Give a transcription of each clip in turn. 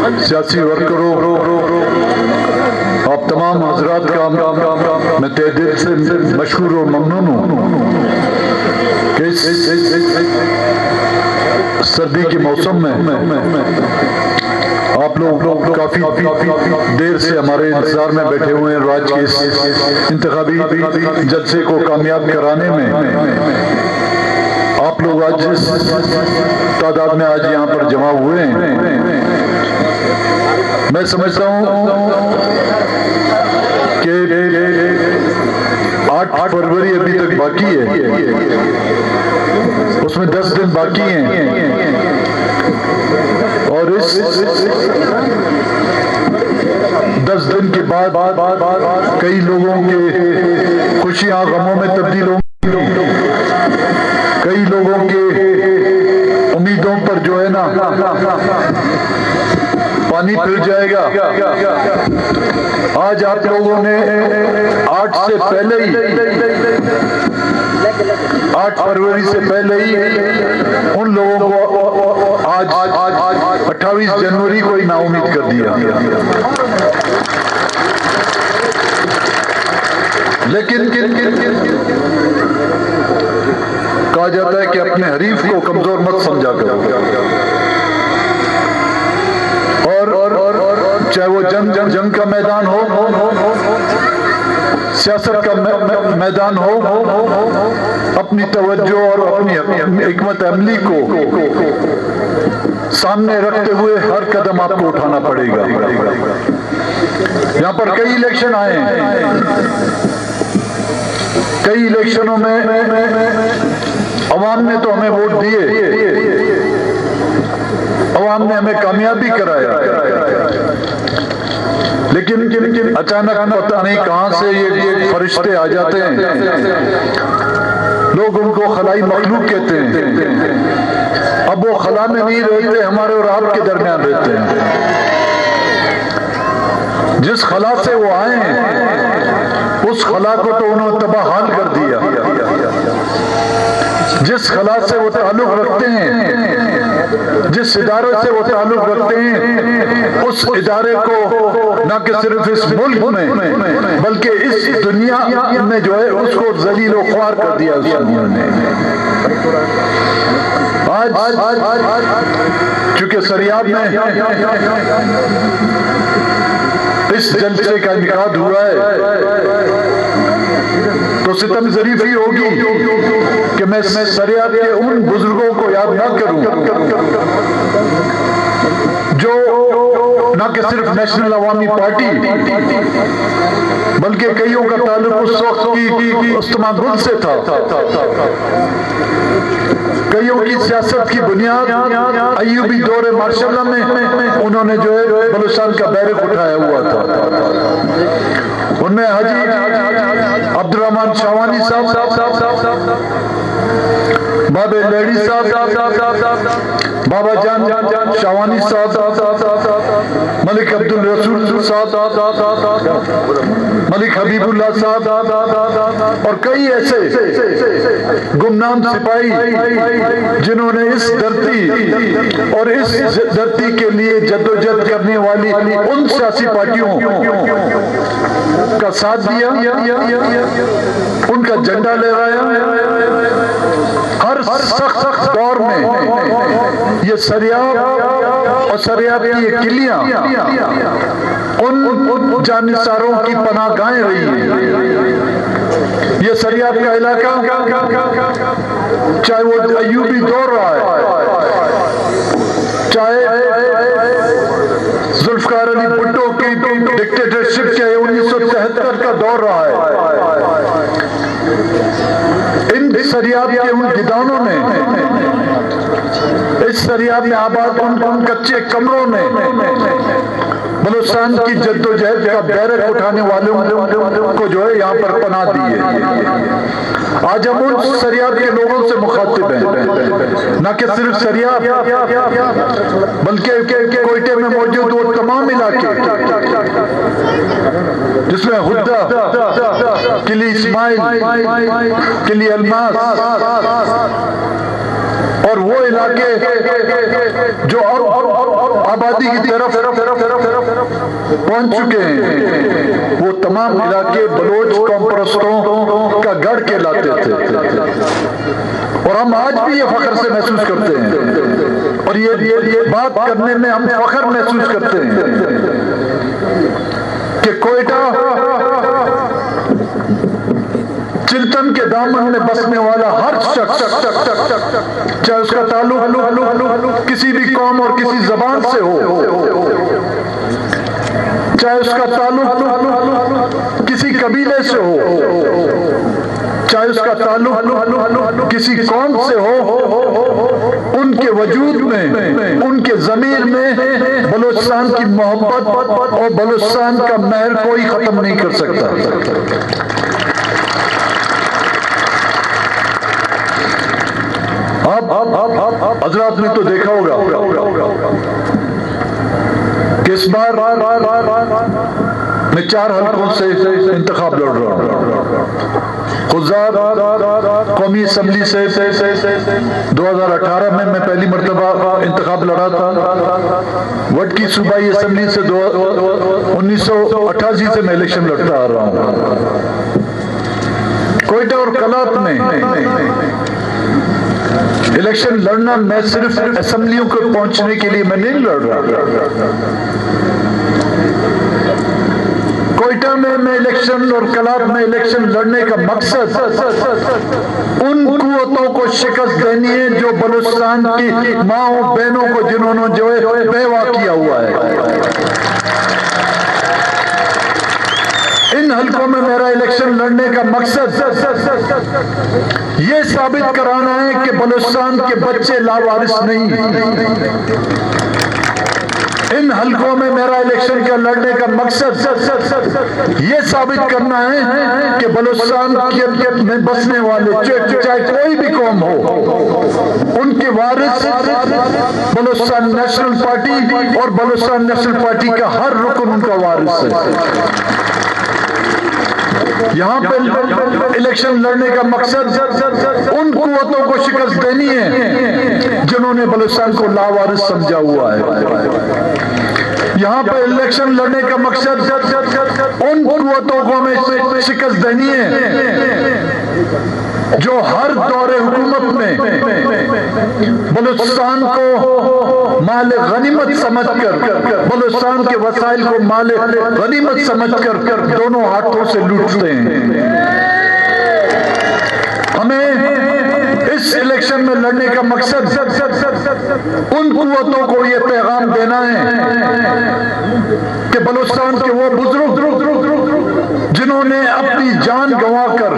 सियासी वर्करों, आप तमाम हजरात का मैं तहे दिल से मशहूर और ममनून हूँ कि इस सर्दी के मौसम में आप लोग काफी देर से हमारे इंतजार में बैठे हुए हैं। आज के इस इंतखाबी जलसे को कामयाब कराने में आप लोग आज जिस तादाद में आज यहाँ पर जमा हुए हैं, मैं समझता हूँ कि 8 फरवरी अभी तक बाकी है, उसमें 10 दिन बाकी हैं और इस 10 दिन के बाद कई लोगों के खुशियां गमों में तब्दील होंगी, कई लोगों के उम्मीदों पर जो है ना पानी फिर जाएगा। आज आप लोगों ने 8 से पहले ही 8 फरवरी से पहले ही उन लोगों को आज 28 जनवरी को ही नाउम्मीद कर दिया। लेकिन कहा जाता है कि अपने हरीफ को कमजोर मत समझा करो, और चाहे वो जंग का मैदान हो, सियासत का मैदान हो, अपनी तवज्जो और अपनी हिकमत अमली को सामने रखते हुए हर कदम आपको उठाना पड़ेगा। यहाँ पर कई इलेक्शन आए हैं, कई इलेक्शनों में अवाम ने तो हमें वोट दिए, अवाम ने हमें कामयाबी कराया, लेकिन अचानक पता नहीं कहां से ये फरिश्ते आ जाते हैं। लोग उनको खलाई मखलूक कहते हैं। अब वो खला में नहीं रहते, हमारे और आपके दरमियान रहते हैं। जिस खला से वो आए हैं उस खला को तो उन्होंने तबाहाल कर दिया। जिस खला से वो ताल्लुक रखते हैं, जिस इदारे से वो ताल्लुक रखते हैं, उस इदारे को न कि सिर्फ इस मुल्क में बल्कि इस दुनिया में जो है उसको जलील व ख्वार कर दिया उन्होंने। आज चूंकि सरियाब में इस जलसे का इनकाद हुआ है तो सितम ज़रीफ़ी होगी कि मैं सरियाब के उन बुजुर्गों को याद ना करूं जो न कि सिर्फ नेशनल अवामी पार्टी बल्कि कईयों का ताल्लुक उस वक्त की उस्मा गुल से था। कईयों की सियासत की बुनियाद अय्यूबी दौरे मार्शल्ला में उन्होंने जो है बलूचिस्तान का बैरक उठाया हुआ था। उनमें हाजी अब्दुर्रहमान शावानी साहब, बाबे लेडी साहब, बाबा जान शावानी साहब, मलिक अब्दुल रसूल साहब, मलिक हबीबुल्लाह साहब और कई ऐसे गुमनाम सिपाही जिन्होंने इस धरती और इस धरती के लिए जद्दोजहद करने वाली उन सियासी पार्टियों का साथ दिया, उनका झंडा लहराया। हर सख्त दौर में ये सरियाब और सरियाब की ये किलियां उन जानिसारों की पनाहगाहें रही हैं। ये सरियाब का इलाका चाहे वो अय्यूबी दौर रहा है, चाहे जुल्फकार अली भुट्टो की डिक्टेटरशिप के 1973 का दौर रहा है, इन सरियाब के उन गिदानों ने, इस सरियाब में आबाद उन कच्चे कमरों ने बलूचिस्तान की जद्दोजहद का बैरक उठाने वालों को जो है यहाँ पर पनाह दी है। आज हम उन सरियाब के लोगों से मुखातिब हैं, न कि सिर्फ सरियाब बल्कि कोयटे में मौजूद वो तमाम इलाके जिसमें हुद्दा, किली इस्माइल, किली अलमास और वो इलाके जो अब आबाद आबादी की तरफ पहुंच चुके हैं। वो तमाम इलाके बलोच कॉम्परस्तों का गढ़ कहलाते थे, और हम आज भी ये फख्र से महसूस करते हैं, और ये बात करने में हम फख्र महसूस करते हैं कि कोयटा चिल्तन के दामन में बसने वाला हर शख्स, चाहे उसका ताल्लुक किसी भी कौम और किसी जबान से हो, चाहे उसका ताल्लुक किसी कबीले से हो, चाहे उसका ताल्लुक किसी कौम से हो, उनके वजूद में, उनके ज़मीर में बलूचिस्तान की मोहब्बत और बलूचिस्तान का महर कोई खत्म नहीं कर सकता। अब हजरात ने तो देखा होगा कि इस बार मैं 4 हल्कों से इंतखाब लड़ रहा हूँ। खुजार कौमी असम्बली से 2018 में मैं पहली मरतबा इंतखाब लड़ा था। वट की सूबाई असम्बली से 1988 से मैं इलेक्शन लड़ता आ रहा हूँ। कोयटा और कलात में इलेक्शन लड़ना मैं सिर्फ असेंबलियों को पहुंचने के लिए मैं नहीं लड़ रहा। कोयटा में मैं इलेक्शन और कलात में इलेक्शन लड़ने का मकसद उन कुव्वतों को शिकस्त देनी है जो बलूचिस्तान की माओ बहनों को, जिन्होंने जो है बेवा किया हुआ है। इन हल्कों में मेरा इलेक्शन लड़ने का मकसद ये साबित कराना है कि बलूचिस्तान के बच्चे लावारिस नहीं। इन हल्कों में मेरा इलेक्शन का लड़ने का मकसद ये साबित करना है कि बलूचिस्तान में बसने वाले, चाहे कोई भी कौम हो, उनके वारिस बलूचिस्तान नेशनल पार्टी और बलूचिस्तान नेशनल पार्टी का हर रुकन उनका वारिस है। यहाँ पे इलेक्शन लड़ने का मकसद उन कुव्वतों को शिकस्त देनी है जिन्होंने बलूचिस्तान को लावारिस समझा हुआ है। यहाँ पे इलेक्शन लड़ने का मकसद उन कुव्वतों को हमें शिकस्त देनी है जो हर दौरे हुकूमत में बलूचिस्तान को माल गनीमत समझकर, बलूचिस्तान के वसाइल को माल गनीमत समझकर दोनों हाथों से लूटते हैं। हमें इस इलेक्शन में लड़ने का मकसद उन कुव्वतों को यह पैगाम देना है कि बलूचिस्तान के वो बुजुर्ग जिन्होंने अपनी जान गंवाकर,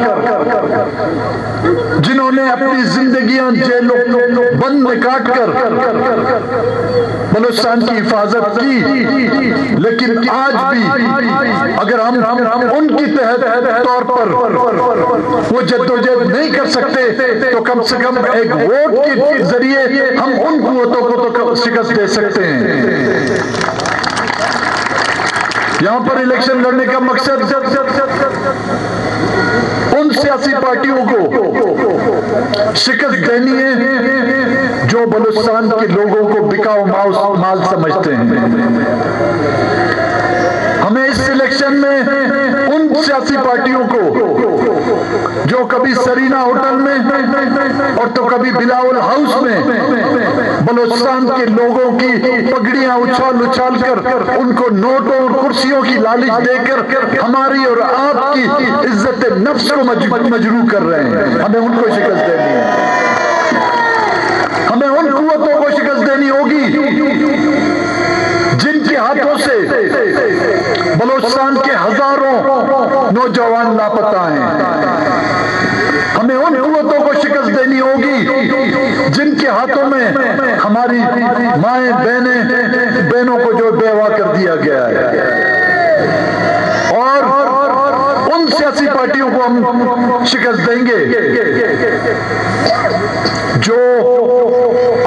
जिन्होंने अपनी जिंदगियां जेलों बंद में काटकर बलूचिस्तान की हिफाजत की, लेकिन आज भी अगर हम उनकी तहत तौर पर वो जद्दोजहद नहीं कर सकते तो कम से कम एक वोट के जरिए हम उन कुव्वतों को तो शिकस्त दे सकते हैं। यहां पर इलेक्शन लड़ने का मकसद उन सियासी पार्टियों को शिकस्त देनी है जो बलूचिस्तान के लोगों को बिकाऊ माल समझते हैं। हमें इस इलेक्शन में उन सियासी पार्टियों को जो कभी सरीना होटल में और तो कभी बिलावल हाउस में बलूचिस्तान के लोगों की पगड़ियां उछाल उछाल कर, उनको नोटों और कुर्सियों की लालच देकर हमारी और आपकी इज्जत नफ्स को मजरूह कर रहे हैं। हमें उनको शिकस्त देनी है। हमें उन कुव्वतों को शिकस्त देनी होगी जिनके हाथों से बलूचिस्तान के हजारों नौजवान लापता हैं। हमें उन कुव्वतों को शिकस्त देनी होगी जिनके हाथों में हमारी माएं बहनों को जो बेवा कर दिया गया है, और उन सियासी पार्टियों को हम शिकस्त देंगे जो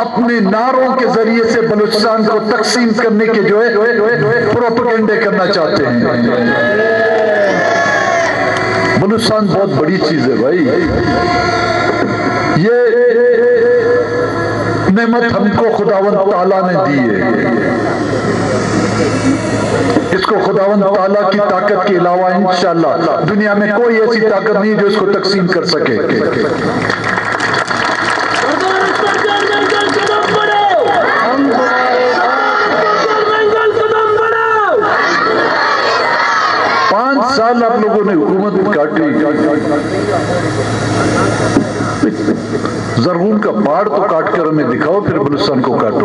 अपने नारों के जरिए से बलूचिस्तान को तकसीम करने के जो है प्रोपेगेंडे करना चाहते हैं। बलूचिस्तान बहुत बड़ी चीज है भाई। ये नेमत हमको खुदावंद ताला ने दी है। इसको खुदावंद ताला की ताकत के अलावा इंशाअल्लाह दुनिया में कोई ऐसी ताकत नहीं जो इसको तकसीम कर सके। साल आप लोगों ने हुकूमत काटी, ज़रगून का पहाड़ तो काट कर हमें दिखाओ, फिर बलूचिस्तान को काटो।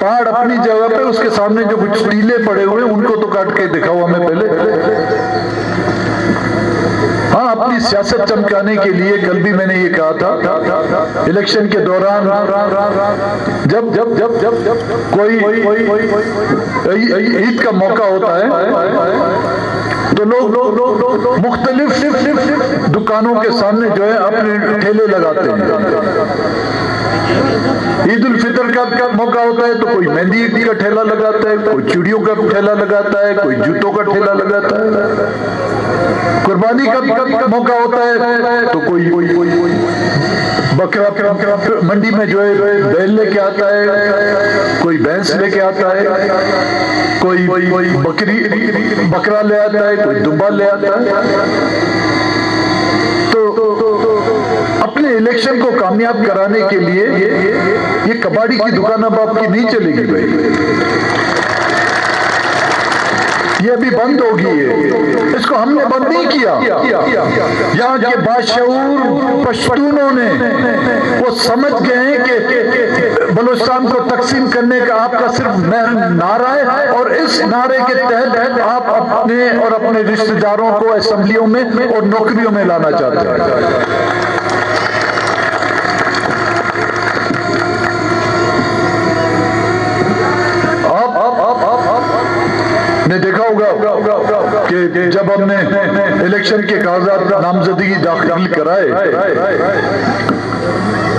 पहाड़ अपनी जगह पे, उसके सामने जो कुछ टीले पड़े हुए उनको तो काट के दिखाओ हमें पहले। हाँ, अपनी सियासत चमकाने के लिए कल भी मैंने ये कहा था, इलेक्शन के दौरान जब जब जब जब जब कोई ईद का मौका होता है तो लोग मुख्तलिफ दुकानों के सामने जो है अपने ठेले लगाते हैं। ईद उल फितर का मौका होता है तो कोई मेहंदी का ठेला लगाता है, कोई चूड़ियों का ठेला लगाता है, कोई जूतों का ठेला लगाता है। कुर्बानी का मौका होता है तो कोई बकरा मंडी में जो है बैल लेके आता है, कोई भैंस लेके आता है, कोई बकरा ले आता है, कोई दुम्बा ले आता है। अपने इलेक्शन को कामयाब कराने के लिए ये कबाड़ी की दुकान अब आपकी नहीं चलेगी भाई, ये अभी बंद होगी है। इसको हमने बंद नहीं किया। यहाँ के बाशऊर पश्तूनों ने वो समझ गए हैं कि बलूचिस्तान को तकसीम करने का आपका सिर्फ नारा है और इस नारे के तहत आप अपने और अपने रिश्तेदारों को असेंबलियों में और नौकरियों में लाना चाहते हैं। ने देखा होगा कि जब हमने इलेक्शन के कागजात नामजदगी दाखिल कराए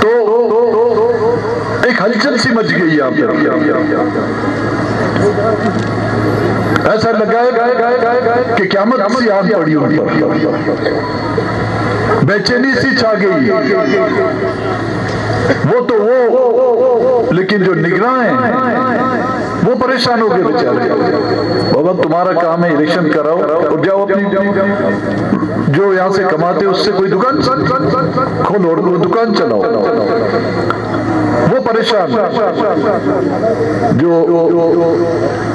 तो एक हलचल सी मच गई यहाँ पर। ऐसा लगा कि क़यामत सी आन पड़ी उन पर, बेचैनी सी छा गई। वो तो वो, लेकिन जो निगरान हैं वो परेशान हो गए बेचारे। बाबा तुम्हारा काम है इलेक्शन कराओ और जाओ अपनी जो यहाँ से कमाते हो उससे कोई दुकान खोलो और वो दुकान चलाओ। वो परेशान जो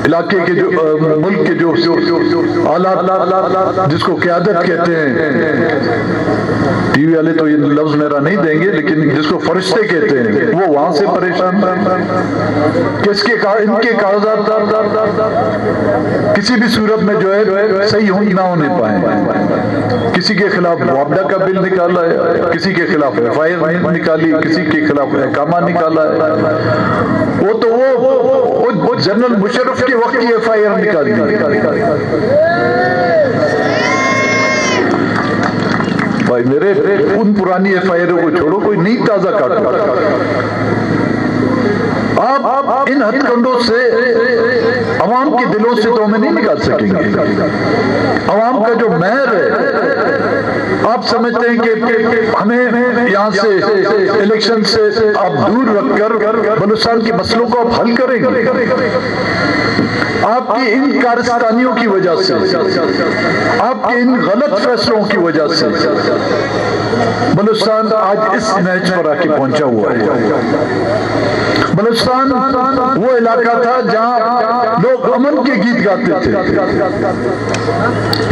इलाके के जो मुल्क के जो आला जिसको क़यादत कहते हैं, टीवी वाले तो ये लफ्ज मेरा नहीं देंगे, लेकिन जिसको फरिश्ते कहते हैं, वो वहां से परेशान किसके इनके कागजात किसी भी सूरत में जो है सही ना होने पाए। किसी के खिलाफ मुआवजा का बिल निकाला है, किसी के खिलाफ FIR निकाली, किसी के खिलाफ अहकामा निकाला है। वो तो वो जनरल मुशर्रफ के वक्त की FIR निकाली। भाई मेरे उन पुरानी FIR को छोड़ो, कोई नई ताजा काटो। आप इन हथकंडों से अवाम के दिलों से तो हमें नहीं निकाल सकेंगे। अवाम का जो मेहर है, आप समझते हैं कि हमें यहाँ से इलेक्शन से आप दूर रखकर बलूचिस्तान के मसलों को आप हल करेंगे। आपकी इन कारस्तानियों की वजह से, आपके इन गलत फैसलों की वजह से बलूचिस्तान आज इस मैच पर आके पहुंचा हुआ है। बलूचिस्तान वो इलाका था जहां लोग अमन के गीत गाते थे।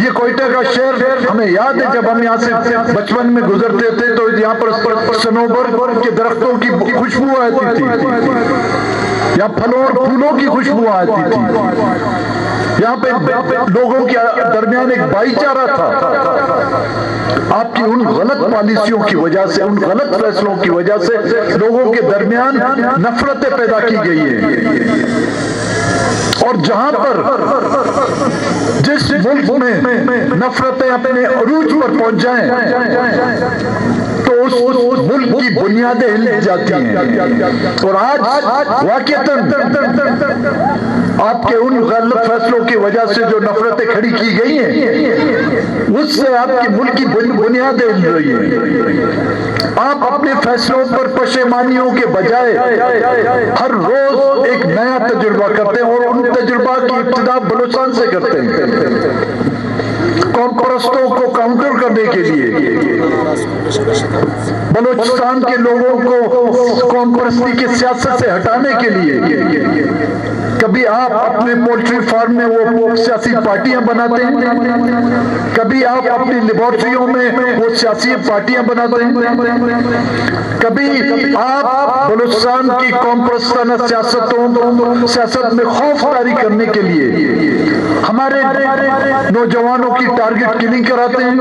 ये कोयटा का शहर, हमें याद है जब हम यहाँ से बचपन में गुजरते थे तो यहाँ पर सनोबर के दरख्तों की खुशबू आती थी, यहाँ फलों और फूलों की खुशबू आती थी, यहाँ पे लोगों के दरमियान एक भाईचारा था। आपकी उन गलत पॉलिसियों की वजह से, उन गलत फैसलों की वजह से लोगों के दरमियान नफरतें पैदा की गई है। और जहां पर जिस मुल्क में नफरतें अपने अरूज पर पहुंच जाएं तो उस मुल्क की बुनियादें हिल जाती हैं। और आज वाकईतन आपके उन गलत फैसलों की वजह से जो नफरतें खड़ी की गई हैं, उससे आपके मुल्क की बुनियादें हिल रही हैं। आप अपने फैसलों पर पशेमानियों के बजाय हर रोज एक नया तजुर्बा करते हैं और उन तजुर्बा की इब्तिदा बलूचिस्तान से करते हैं कौम परस्तों को काउंटर करने के लिए, बलूचिस्तान के लोगों को कौम परस्ती की सियासत से हटाने के लिए। कभी आप अपने पोल्ट्री फार्म में वो सियासी पार्टियां बनाते हैं, कभी आप अपनी लेबोरेटरियों में वो सियासी पार्टियां बनाते हैं, कभी आप बलूचिस्तान की कौम परस्ताना सियासत में खौफ तारी करने के लिए हमारे नौजवानों की टारगेट किलिंग कराते हैं।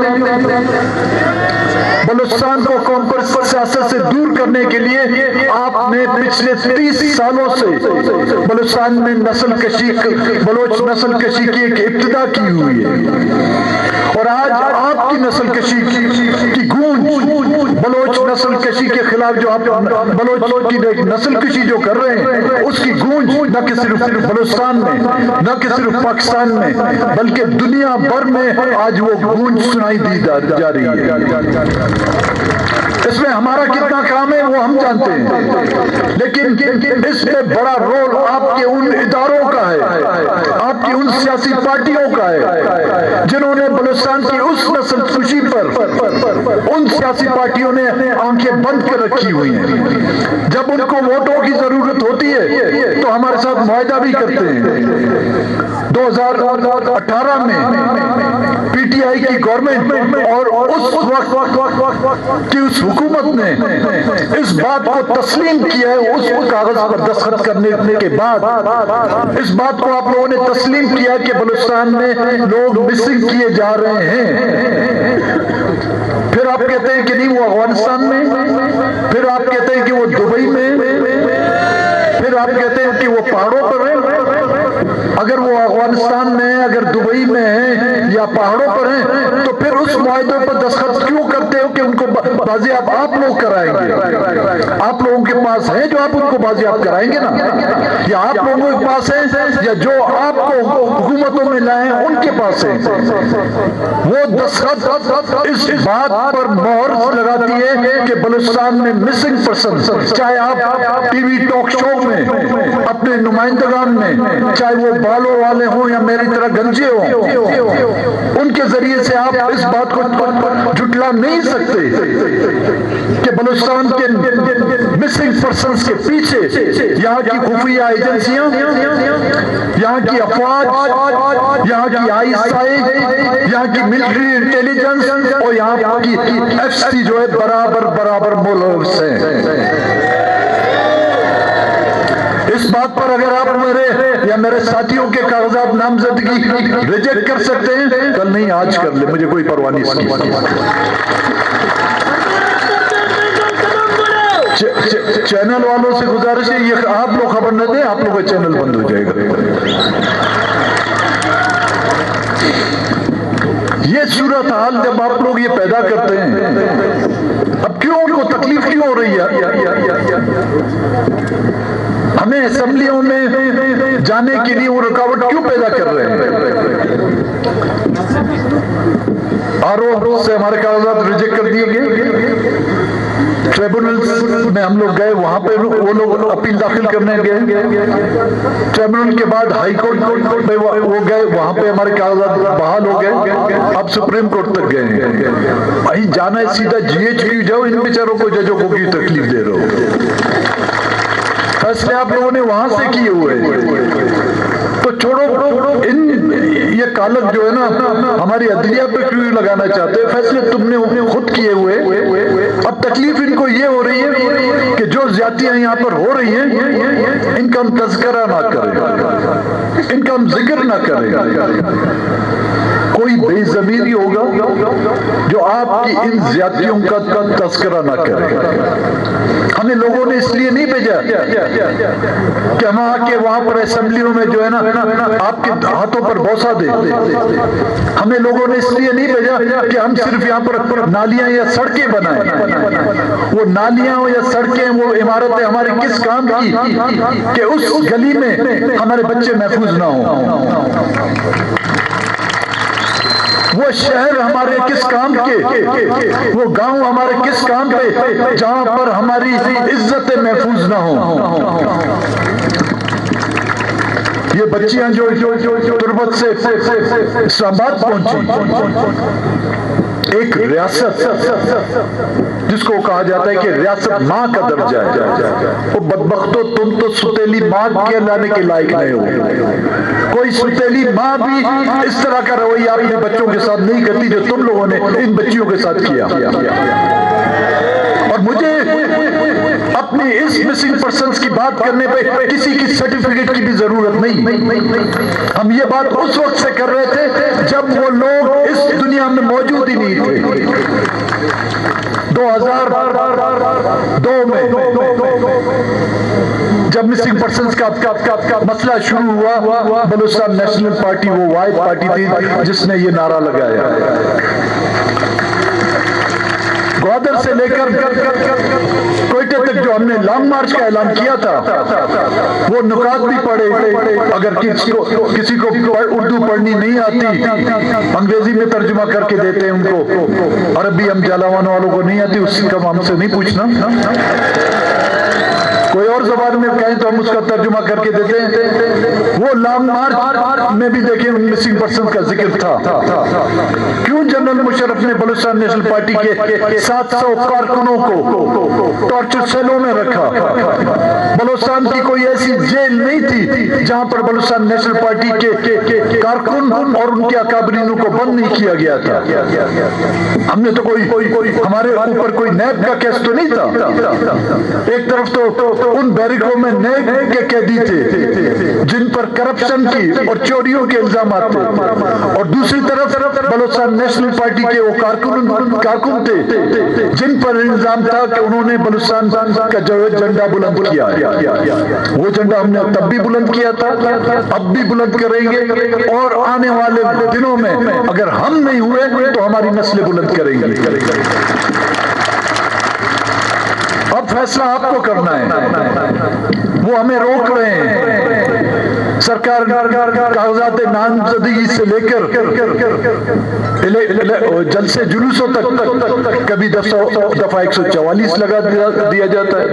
बलूचिस्तान को कौम परस्त सियासत से दूर करने के लिए आपने पिछले 30 सालों से बलूचिस्तान में बलोच नस्ल कशी की एक इब्तिदा की हुई है और आज आपकी नस्ल कशी की गूंज, बलोच नस्ल कशी के खिलाफ जो आप बलोच की नस्ल कशी जो कर रहे हैं उसकी गूंज न कि सिर्फ बलूचिस्तान में, न कि सिर्फ पाकिस्तान में, बल्कि दुनिया भर में आज वो गूंज सुनाई दी जा रही है। इसमें हमारा कितना काम है वो हम जानते हैं, लेकिन इसमें बड़ा रोल आपके उन इदारों का है, आपकी उन सियासी पार्टियों का है जिन्होंने बलूचिस्तान की उस नस्ल खुशी पर उन सियासी पार्टियों ने आंखें बंद कर रखी हुई हैं। जब उनको वोटों की जरूरत होती है तो हमारे साथ मुआहदा भी करते हैं। 2018 में पीटीआई की गवर्नमेंट और उस वक्त की उस हुकूमत ने इस बात को तस्लीम किया है, उस कागज पर दस्तखत करने के बाद इस बात को आप लोगों ने तस्लीम किया कि बलूचिस्तान में लोग मिसिंग किए जा रहे हैं। फिर आप कहते हैं कि नहीं वो अफगानिस्तान में, फिर आप कहते हैं कि वो दुबई में, फिर आप कहते हैं कि वो पहाड़ों पर है। अगर वो अफगानिस्तान में, अगर दुबई में है या पहाड़ों पर है तो फिर उस मुआहदे पर दस्तखत क्यों करते हो कि उनको बाजियाब आप लोग कराएंगे? आप लोगों के पास है जो आप उनको बाजियाब कराएंगे ना, या आप लोगों के पास है या जो आपको हुकूमतों में लाए हैं उनके पास है? वो दस्तखत इस बात पर मोहर लगाती है कि बलूचिस्तान में मिसिंग पर्सन, चाहे आप टीवी टॉक शो में अपने नुमाइंदगान में, चाहे वो बालों वाले हों या मेरी तरह गंजे हों, उनके जरिए से आप इस बात को जुटला नहीं सकते कि बलूचिस्तान के मिसिंग पर्सन्स के पीछे यहाँ की खुफिया एजेंसियां, यहाँ की अफवाज, यहाँ की आईएसआई, यहाँ की मिलिट्री इंटेलिजेंस और यहाँ की एफसी जो है बराबर मुल्क है। इस बात पर अगर आप मेरे या मेरे साथियों के कागजात नामजदगी रिजेक्ट कर सकते हैं, कल नहीं आज कर ले, मुझे कोई परवाह नहीं इसकी। चैनल वालों से गुजारिश है, ये आप लोग खबर न दें, आप लोगों का चैनल बंद हो जाएगा। ये सूरत हाल जब आप लोग ये पैदा करते हैं, अब क्यों उनको तकलीफ क्यों हो रही है? हमें असेंबलियों में जाने के लिए वो रुकावट क्यों पैदा कर रहे हैं? आरोप से हमारे कागजात रिजेक्ट कर दिए गए, ट्रिब्यूनल में हम लोग गए, वहां पे वो लोग अपील दाखिल करने गए, ट्रिब्यूनल के बाद हाई कोर्ट पे वो गए, वहां पे हमारे कागजात बहाल हो गए, अब सुप्रीम कोर्ट तक गए। वहीं जाना है सीधा जीएचक्यू जाओ, इन बेचारों को जजों को क्यों तकलीफ दे रहे हो? फैसले आप लोगों ने वहां से किए हुए, तो छोड़ो इन ये कालक जो है ना हमारी अदलिया पे क्यों लगाना चाहते हैं? फैसले तुमने खुद किए हुए, अब तकलीफ इनको ये हो रही है कि जो ज्यादतियां यहाँ पर हो रही हैं इनका हम तज़किरा ना करें, इनका हम जिक्र ना करें। कोई बेज़मीरी होगा जो आपकी इन ज्यादतियों का तज़किरा ना करे। हमें लोगों ने इसलिए नहीं भेजा कि हम आके वहां पर असेंबलियों में जो है ना आपके हाथों पर बौसा दे। हमें लोगों ने इसलिए नहीं भेजा कि हम सिर्फ यहाँ पर नालियां या सड़कें बनाएं। वो नालियां या सड़कें, वो इमारतें हमारे किस काम की कि उस गली में हमारे बच्चे महफूज ना हो। वो शहर हमारे किस काम के, वो गांव हमारे किस काम पे, जहां पर हमारी इज्जतें महफूज ना हो। ये बच्चियां जो तुर्बत से इस्लामाबाद पहुंची, एक रियासत जिसको कहा जाता है कि रियासत माँ का दर्जा है, वो बदबख्तो तुम तो सुतेली माँ के लाने के लायक नहीं हो। कोई सुतेली माँ भी इस तरह का रवैया अपने बच्चों के साथ नहीं करती जो तुम लोगों ने इन बच्चियों के साथ किया। और मुझे अपनी इस मिसिंग पर्सन्स की बात करने पे किसी की सर्टिफिकेट की भी जरूरत नहीं। हम ये बात उस वक्त से कर रहे थे जब वो लोग इस दुनिया में मौजूद ही नहीं थे। 2002 में जब मिसिंग पर्सन्स का मसला शुरू हुआ, बलूचिस्तान नेशनल पार्टी वो वाहिद पार्टी थी जिसने ये नारा लगाया। ग्वादर से लेकर कोयटे तक जो हमने लॉन्ग मार्च का ऐलान किया था, वो नुकात भी पढ़े। अगर किसी को उर्दू पढ़नी नहीं आती, अंग्रेजी में तर्जुमा करके देते हैं उनको। अरबी हम जालावान वालों को नहीं आती, उसका हमसे नहीं पूछना। कोई और जबान में कहें तो हम उसका तर्जुमा करके देते हैं। वो लॉन्ग मार्च में भी देखें मिसिंग पर्सन का जिक्र था। क्यों जनरल मुशर्रफ ने बलूचिस्तान नेशनल पार्टी के 700 कारकुनों को टॉर्चर सेलों में रखा? बलूचिस्तान की कोई ऐसी जेल नहीं थी जहां पर बलूचिस्तान नेशनल पार्टी के कारकुन और उनके अकाबरीनों को बंद नहीं किया गया था। हमने तो कोई हमारे ऊपर कोई नैब का केस तो नहीं था। एक तरफ तो उन बैरिकों में नए के कैदी थे जिन पर करप्शन की और चोरियों के इल्जाम थे, और दूसरी तरफ बलूचिस्तान नेशनल पार्टी के वो कारकुन थे जिन पर इल्जाम था कि उन्होंने बलूचिस्तान का जो झंडा बुलंद किया। वो झंडा हमने तब भी बुलंद किया था, अब भी बुलंद करेंगे, और आने वाले दिनों में अगर हम नहीं हुए तो हमारी नस्लें बुलंद करेंगी। अब फैसला आपको करना है। वो हमें रोक रहे हैं। सरकार कागजात नामजदगी से लेकर जलसे जुलूसों तक कभी दफा 144 लगा दिया जाता है।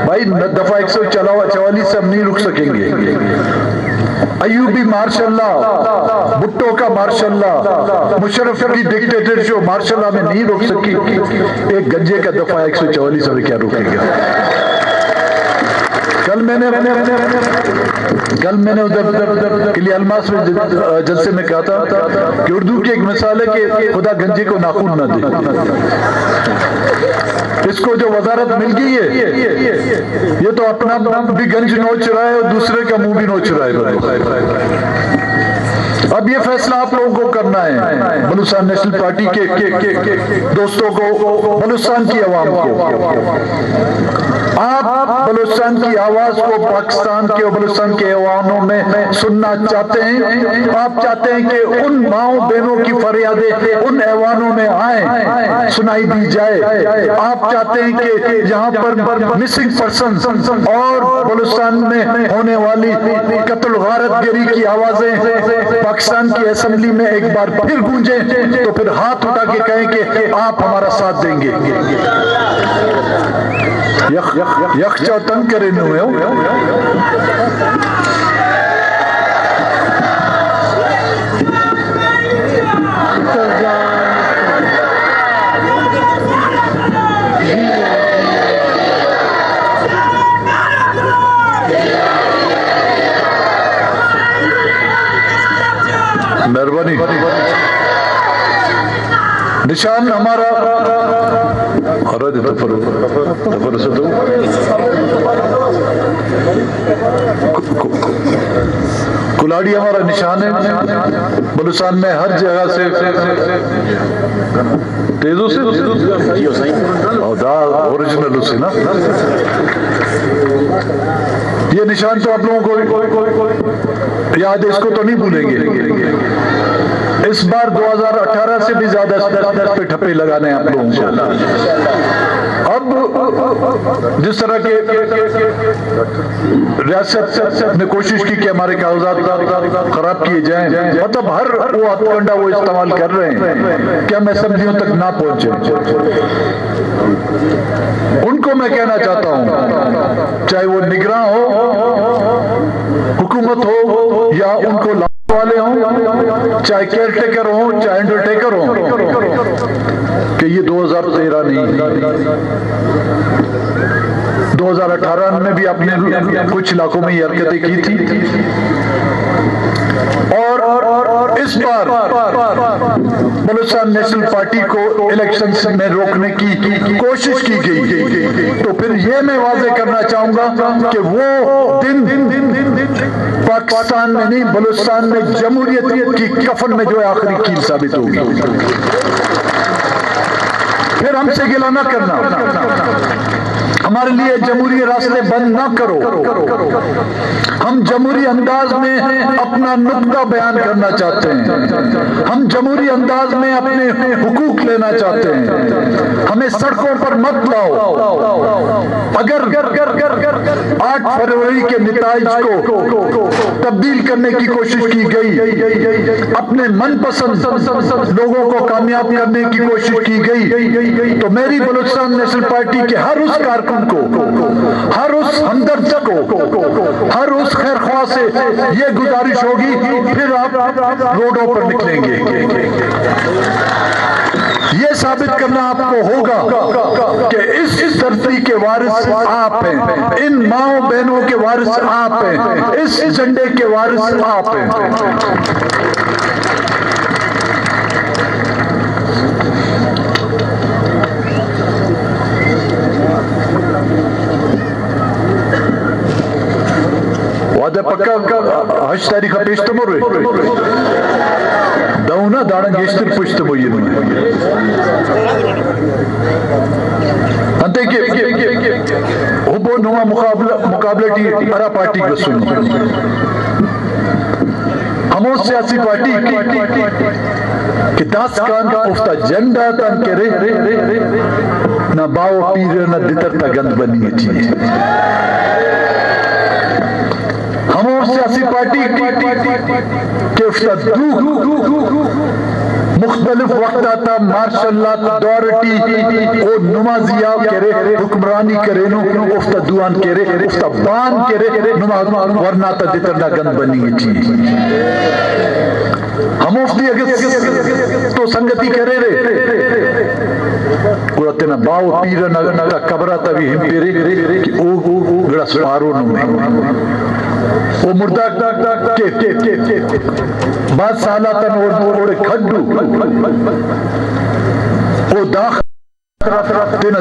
भाई दफा 144 से हम नहीं रुक सकेंगे। अयूबी मार्शल्लाह, भुट्टो का मार्शल्लाह, मुशर्रफ की डिक्टेटरशिप मार्शल्लाह में नहीं रोक सकी। एक गंजे का दफा 144 में क्या रोकेगा? कल मैंने उधर किले अलमास में जलसे में कहा था कि उर्दू की एक मिसाल है कि खुदा गंजे को नाखून ना दे। इसको जो वजारत मिल गई है, ये तो अपना भी गंज नोच रहा है और दूसरे का मुंह भी नोच रहा है। अब ये फैसला आप लोगों को करना है, बलूचिस्तान नेशनल पार्टी के दोस्तों को, बलूचिस्तान की आवाम को। आप बलूचिस्तान की आवाज को पाकिस्तान के और बलूचिस्तान के ऐवानों में सुनना चाहते हैं। आप चाहते हैं कि उन माओ बहनों की फरियादें उन ऐवानों में आए, सुनाई दी जाए। आप चाहते हैं कि यहाँ पर मिसिंग पर्सन और बलूचिस्तान में होने वाली कत्ल गारतगिरी की आवाजें पाकिस्तान की असेंबली में एक बार फिर गूंजे, तो फिर हाथ उठा के कहें कि आप हमारा साथ देंगे। यख चौतंग करे नुए मेहरबानी। निशान हमारा कुलाड़ी हमारा निशान है। बलूचिस्तान में हर जगह से तेजो से ओरिजिनल से ना, ये निशान तो आप लोगों को याद है, इसको तो नहीं भूलेंगे। इस बार 2018 से भी ज्यादा पे ठप्पे लगाने हैं आप लोगों को। अब जिस तरह के रियासत ने कोशिश की कि हमारे कागजात खराब किए जाएं, मतलब हर वो हथकंडा वो इस्तेमाल कर रहे हैं कि हम असेंबलियों तक ना पहुंचे। उनको मैं कहना चाहता हूं, चाहे वो निगरां हो, हुकूमत हो, या उनको लाने वाले हों, चाहे केयरटेकर हो, चाहे अंडरटेकर हो, कि ये 2013 नहीं, 2018 में भी आपने कुछ इलाकों में ये हरकतें की थी, और इस बार बलूचिस्तान नेशनल पार्टी को इलेक्शन में रोकने की कोशिश की गई। तो फिर ये मैं वाजे करना चाहूंगा कि वो दिन पाकिस्तान में नहीं, बलूचिस्तान में जमहूरियत की कफन में जो है आखिरी कील साबित होगी। फिर हमसे गिला न करना, हमारे लिए जमहूरी रास्ते बंद ना करो। हम जमहूरी अंदाज में अपना नुक्ता बयान करना चाहते हैं, हम जमहूरी अंदाज में अपने हुकूक लेना चाहते हैं। हमें सड़कों पर मत लाओ। अगर 8 फरवरी के निताइज को तब्दील करने की कोशिश की गई, अपने मनपसंद लोगों को कामयाब करने की कोशिश की गई, तो मेरी बलूचिस्तान नेशनल पार्टी के हर उस कारकुन को, हर उस हमदर्द को, हर उस खैरख्वाह से ये गुजारिश होगी, फिर आप रोडों पर निकलेंगे। ये साबित करना आपको होगा कि इस धरती के वारिस आप हैं, इन माओ बहनों के वारिस आप हैं, इस झंडे के वारिस आप हैं। वादा पक्का 8 तारीख पेश तमर दौना दाड़ा गेस्टर पुष्टमो ये अंते के हुबो नुमा मुकाबलटी अरा पार्टी को सुन हमो सियासी पार्टी कि 10 कान का उफ्ता झंडा तन करे ना बाओ पीर ना दितर ता गंद बनी चाहिए। हम सियासी पार्टी के मुख्तलिफ वक्त आता मार्शल अथॉरिटी और नुमाजिया करे हुक्मरानी करे उफ्ता दुआन करे उफ्ता बान करे नुमा वरना ता दितना गंद बनी चाहिए। हम उफ्ती तो संगति करे रे ना बाव पीर ना कबरा तभी हिम पेरे कि ओ ग्रस पारो नुमे वो मुर्दा के बाद साला तन ओड़े खड्डू ओ दाख तेना